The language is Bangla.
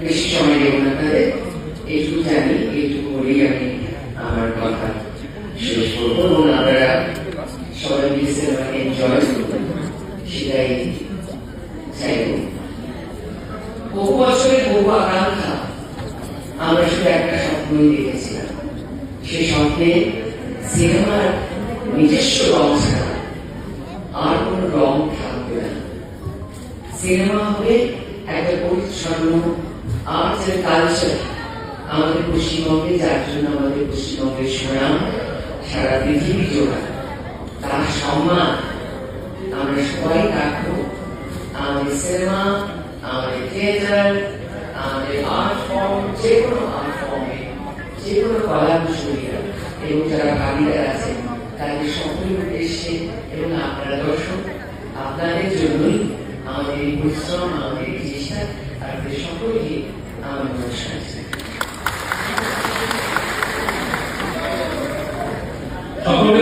বেশি সময় নেব না, তাদের এইটুকু জানি, এইটুকু বলেই আমি আমার কথা শেষ করবো এবং আপনারা সবাই মিলে সিনেমাকে এনজয় করবেন, সেটাই চাইব। বহু বছরের বহু আকাঙ্ক্ষা, আমরা শুধু একটা স্বপ্নই দেখেছিলাম। সে স্বপ্নে সিনেমার নিজস্ব রং ছাড়া আর কোন রং থাকবে না। সিনেমা হবে একটা পরিচ্ছন্ন আর্টস এন্ড কালচার আমাদের পশ্চিমবঙ্গে, যার জন্য আমাদের পশ্চিমবঙ্গের সুনাম সারা পৃথিবী জোড়া। তার সম্মান আমরা সবাই রাখবো। আমাদের সিনেমা, আমাদের থিয়েটার, আমাদের আর্ট ফর্ম, যে কোনো আর্ট ফর্মে যে কোনো কলা কুশলীরা এবং যারা ভাগিদার আছেন তাদের সকলের উদ্দেশ্যে এবং আপনারা দর্শক, আপনাদের জন্যই আমাদের এই পরিশ্রম, আমাদের এই চেষ্টা। আপনাদের সকলকে আমার নমস্কার। সকলকে